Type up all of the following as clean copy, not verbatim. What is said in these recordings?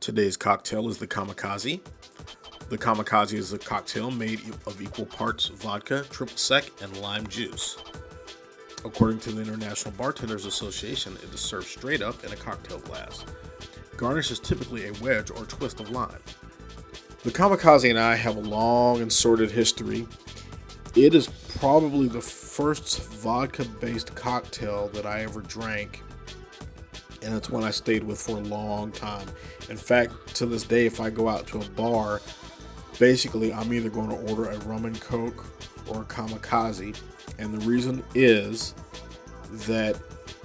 Today's cocktail is the Kamikaze. The Kamikaze is a cocktail made of equal parts vodka, triple sec, and lime juice. According to the International Bartenders Association, it is served straight up in a cocktail glass. Garnish is typically a wedge or twist of lime. The Kamikaze and I have a long and sordid history. It is probably the first vodka-based cocktail that I ever drank, and it's one I stayed with for a long time. In fact, to this day, if I go out to a bar, basically I'm either going to order a rum and coke or a Kamikaze, and the reason is that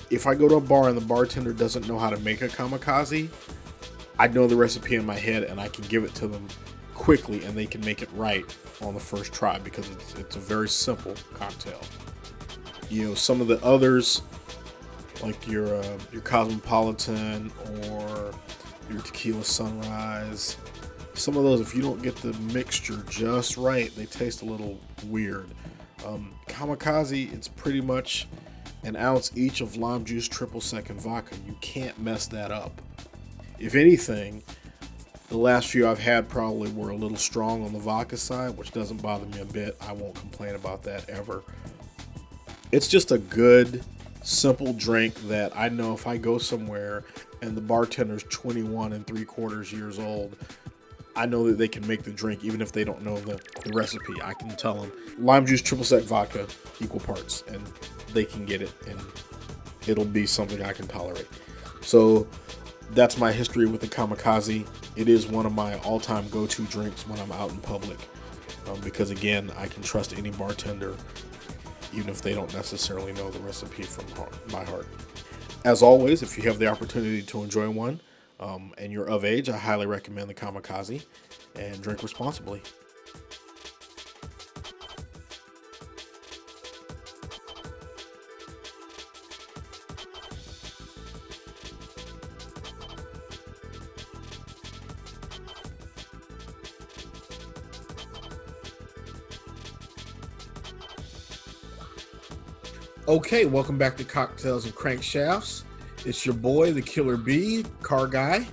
if I go to a bar and the bartender doesn't know how to make a Kamikaze, I know the recipe in my head and I can give it to them quickly and they can make it right on the first try because it's a very simple cocktail. You know, some of the others, like your Cosmopolitan or your Tequila Sunrise, some of those, if you don't get the mixture just right, they taste a little weird. Kamikaze, it's pretty much an ounce each of lime juice, triple sec, and vodka. You can't mess that up. If anything, the last few I've had probably were a little strong on the vodka side, which doesn't bother me a bit. I won't complain about that ever. It's just a good, simple drink that I know if I go somewhere and the bartender's 21 3/4 years old, I know that they can make the drink even if they don't know the recipe. I can tell them lime juice, triple sec, vodka, equal parts, and they can get it, and it'll be something I can tolerate. So that's my history with the Kamikaze. It is one of my all-time go-to drinks when I'm out in public, because again, I can trust any bartender even if they don't necessarily know the recipe from by heart. As always, if you have the opportunity to enjoy one and you're of age, I highly recommend the Kamikaze, and drink responsibly. Okay, welcome back to Cocktails and Crankshafts. It's your boy, the Killer B, Car Guy,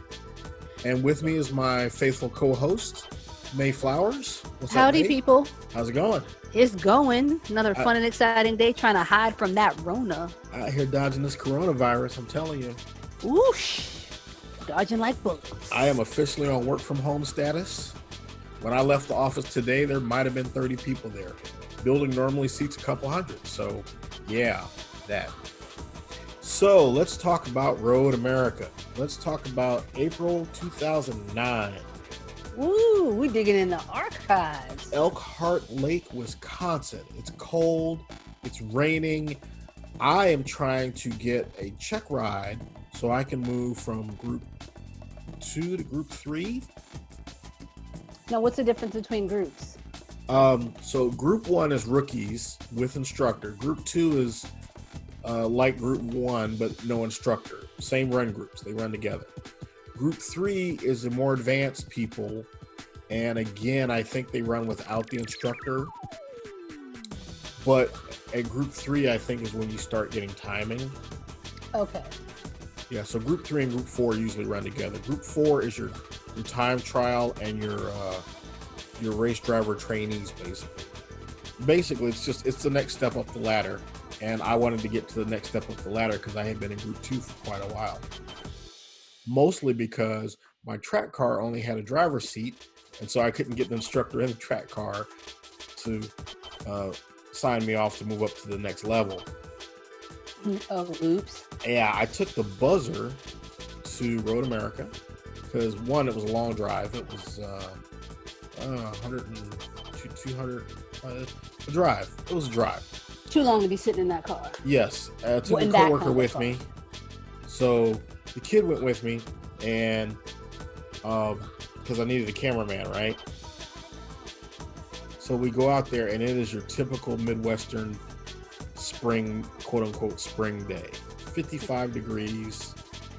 and with me is my faithful co-host, May Flowers. What's Howdy, up, May? People. How's it going? It's going. Another fun and exciting day trying to hide from that Rona. Out here dodging this coronavirus, I'm telling you. Whoosh. Dodging like bullets. I am officially on work from home status. When I left the office today, there might have been 30 people there. Building normally seats a couple hundred, so yeah, that. So let's talk about Road America. Let's talk about April 2009. Woo, we digging in the archives. Elkhart Lake, Wisconsin. It's cold. It's raining. I am trying to get a check ride so I can move from group 2 to group 3. Now, what's the difference between groups? So group 1 is rookies with instructor. Group 2 is like group 1, but no instructor. Same run groups. They run together. Group 3 is the more advanced people. And again, I think they run without the instructor. But at group 3, I think is when you start getting timing. Okay. Yeah, so group 3 and group 4 usually run together. Group 4 is your time trial and your race driver trainees, basically. It's the next step up the ladder, and I wanted to get to the next step up the ladder because I had been in group 2 for quite a while, mostly because my track car only had a driver's seat, and so I couldn't get the instructor in the track car to sign me off to move up to the next level. Oh, oops. Yeah, I took the buzzer to Road America because one, it was a long drive. It was 100 and 200 a drive. It was a drive. Too long to be sitting in that car. Yes. I took a coworker with me. So the kid went with me, and because I needed a cameraman, right? So we go out there, and it is your typical Midwestern spring, quote unquote, spring day. 55 degrees,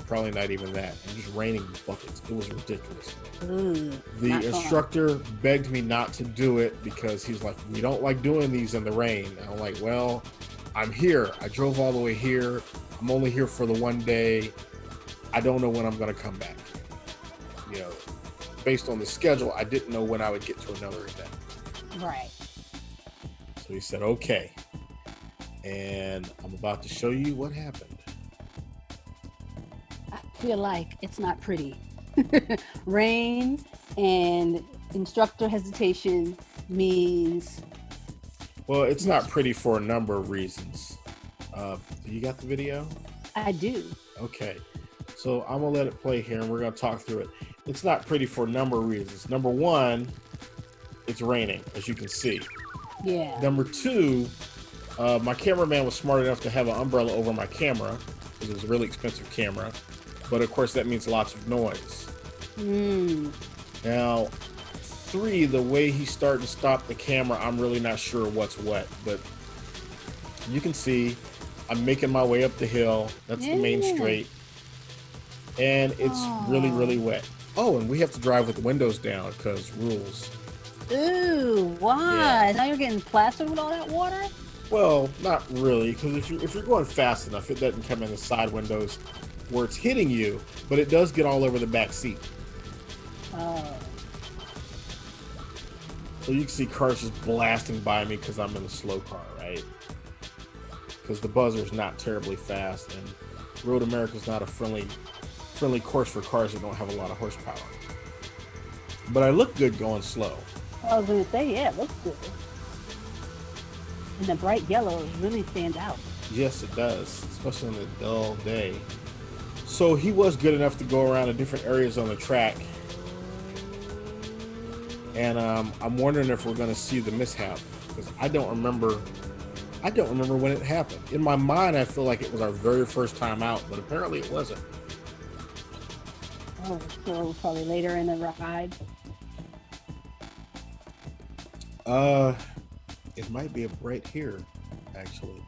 probably not even that, and just raining buckets. It was ridiculous. The instructor begged me not to do it because he's like, we don't like doing these in the rain. And I'm like, well, I'm here. I drove all the way here. I'm only here for the one day. I don't know when I'm going to come back. you know, based on the schedule, I didn't know when I would get to another event. Right. So he said, okay. And I'm about to show you what happened. I feel like it's not pretty. Rain and instructor hesitation means... Well, it's not pretty for a number of reasons. You got the video? I do. Okay. So I'm going to let it play here and we're going to talk through it. It's not pretty for a number of reasons. Number one, it's raining, as you can see. Yeah. Number two, my cameraman was smart enough to have an umbrella over my camera because it was a really expensive camera. But of course, that means lots of noise. Now, three, the way he started to stop the camera, I'm really not sure what's what. But you can see I'm making my way up the hill. That's the main straight. And it's really, really wet. Oh, and we have to drive with the windows down because rules. Ooh, why? Yeah. Now you're getting plastered with all that water? Well, not really, because if you're going fast enough, it doesn't come in the side windows where it's hitting you, but it does get all over the back seat. Oh. So you can see cars just blasting by me because I'm in a slow car, right? Because the buzzer's not terribly fast, and Road America's not a friendly course for cars that don't have a lot of horsepower. But I look good going slow. I was going to say, yeah, it looks good. And the bright yellow really stands out. Yes, it does, especially on a dull day. So he was good enough to go around to different areas on the track. And I'm wondering if we're going to see the mishap, because I don't remember when it happened. In my mind, I feel like it was our very first time out, but apparently it wasn't. Oh, so probably later in the ride. It might be right here, actually.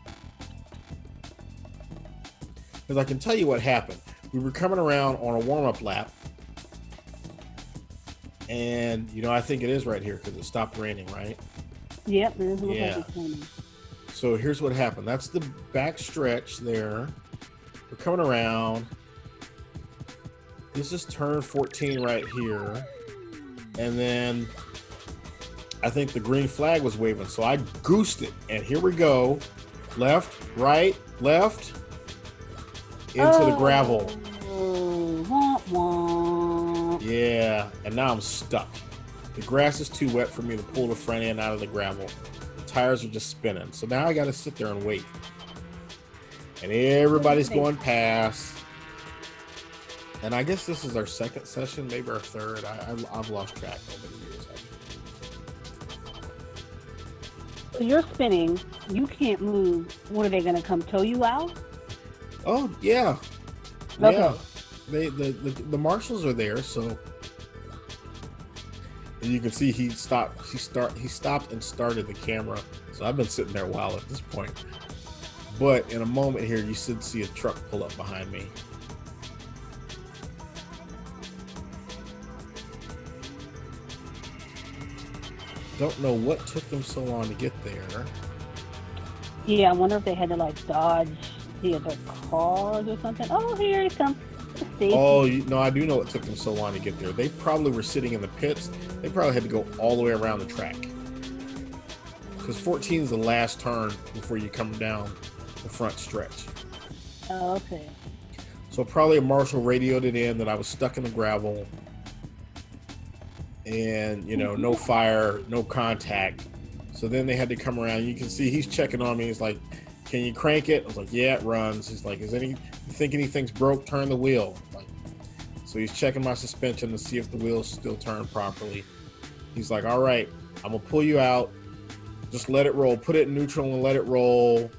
Because I can tell you what happened. We were coming around on a warm-up lap. And, you know, I think it is right here because it stopped raining, right? Yep, it doesn't look Yeah. like it's raining. So here's what happened. That's the back stretch there. We're coming around. This is turn 14 right here. And then I think the green flag was waving. So I goosed it. And here we go. Left, right, left. Into the gravel. Womp womp. Yeah. And now I'm stuck. The grass is too wet for me to pull the front end out of the gravel. The tires are just spinning. So now I got to sit there and wait. And everybody's going past. And I guess this is our second session, maybe our third. I've lost track over the years. So you're spinning. You can't move. What, are they going to come tow you out? Oh yeah, Okay. yeah. The marshals are there, so and you can see he stopped. He stopped and started the camera. So I've been sitting there a while at this point. But in a moment here, you should see a truck pull up behind me. Don't know what took them so long to get there. Yeah, I wonder if they had to like dodge the other cars or something. Oh, here he comes. Oh, no, I do know it took them so long to get there. They probably were sitting in the pits. They probably had to go all the way around the track. Because 14 is the last turn before you come down the front stretch. Oh, okay. So probably a marshal radioed it in that I was stuck in the gravel. And, you know, no fire, no contact. So then they had to come around. You can see he's checking on me. He's like, can you crank it? I was like, yeah, it runs. He's like, you think anything's broke? Turn the wheel. Like, so he's checking my suspension to see if the wheels still turn properly. He's like, all right, I'm going to pull you out. Just let it roll. Put it in neutral and let it roll.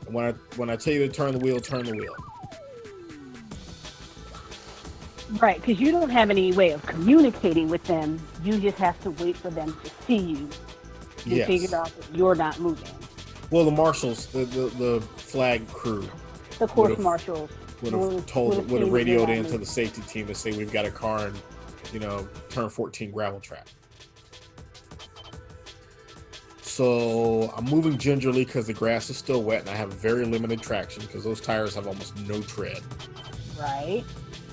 And when I tell you to turn the wheel, turn the wheel. Right, because you don't have any way of communicating with them. You just have to wait for them to see you and Yes. figure out that you're not moving. Well, the marshals, the flag crew, The course Would've- marshals would have radioed into the safety team to say we've got a car in, you know, turn 14 gravel track. So I'm moving gingerly because the grass is still wet and I have very limited traction because those tires have almost no tread. Right.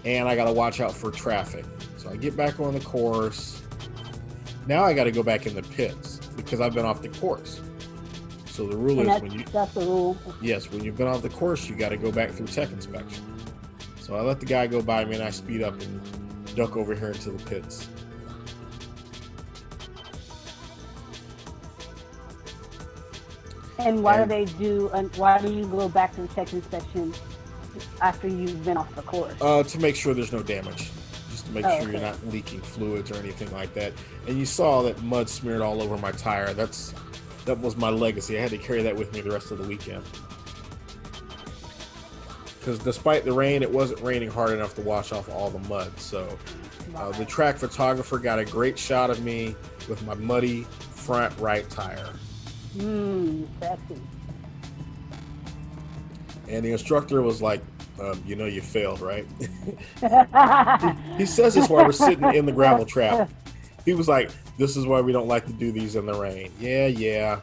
and I got to watch out for traffic. So I get back on the course. Now I got to go back in the pits because I've been off the course. So the rule is that's the rule. Yes, when you've been off the course, you got to go back through tech inspection. So I let the guy go by me and I speed up and duck over here into the pits. And why do you go back to the tech inspection after you've been off the course? To make sure there's no damage. Just to make sure you're not leaking fluids or anything like that. And you saw that mud smeared all over my tire. That was my legacy. I had to carry that with me the rest of the weekend. Because despite the rain, it wasn't raining hard enough to wash off all the mud. So the track photographer got a great shot of me with my muddy front right tire. Sexy. And the instructor was like, you failed, right? he says this while we're sitting in the gravel trap. He was like, this is why we don't like to do these in the rain. Yeah.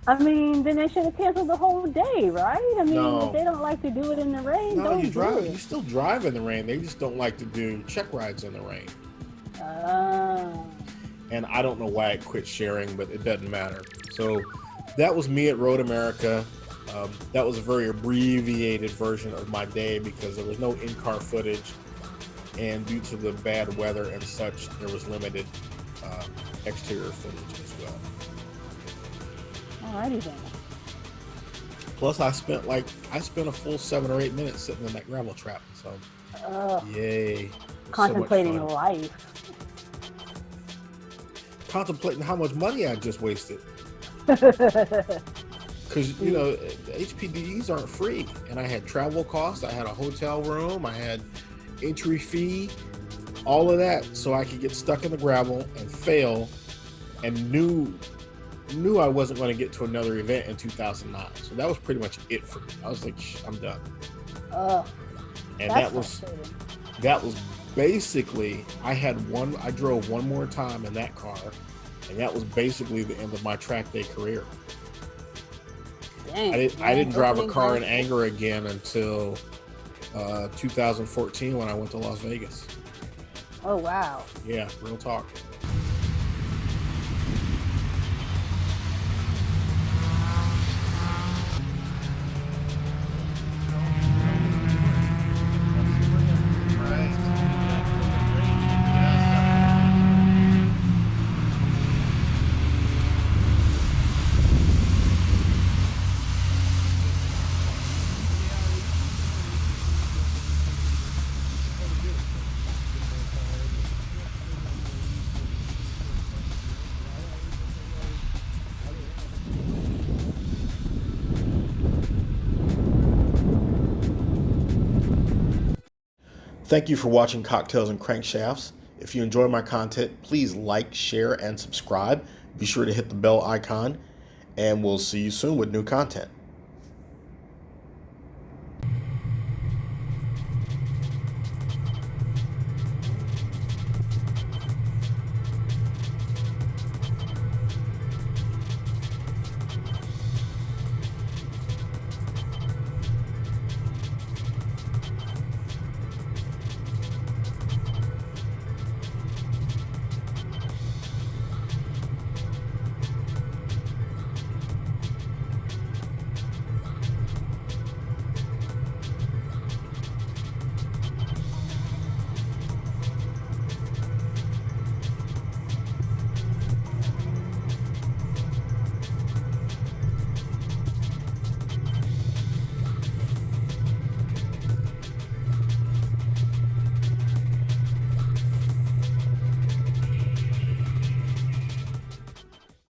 I mean, then they should have canceled the whole day, right? I mean, if they don't like to do it in the rain, don't do it. You still drive in the rain. They just don't like to do check rides in the rain. And I don't know why I quit sharing, but it doesn't matter. So that was me at Road America. That was a very abbreviated version of my day because there was no in-car footage, and due to the bad weather and such, there was limited exterior footage as well. Alrighty then. Plus, I spent a full 7 or 8 minutes sitting in that gravel trap. So, yay! Contemplating life. Contemplating how much money I just wasted. Because, HPDEs aren't free. And I had travel costs, I had a hotel room, I had entry fee, all of that so I could get stuck in the gravel and fail, and knew I wasn't going to get to another event in 2009. So that was pretty much it for me. I was like, I'm done. And that was basically, I drove one more time in that car, and that was basically the end of my track day career. Dang, I didn't drive a car in anger again until 2014 when I went to Las Vegas. Oh, wow. Yeah, real talk. Thank you for watching Cocktails and Crankshafts. If you enjoy my content, please like, share, and subscribe. Be sure to hit the bell icon, and we'll see you soon with new content.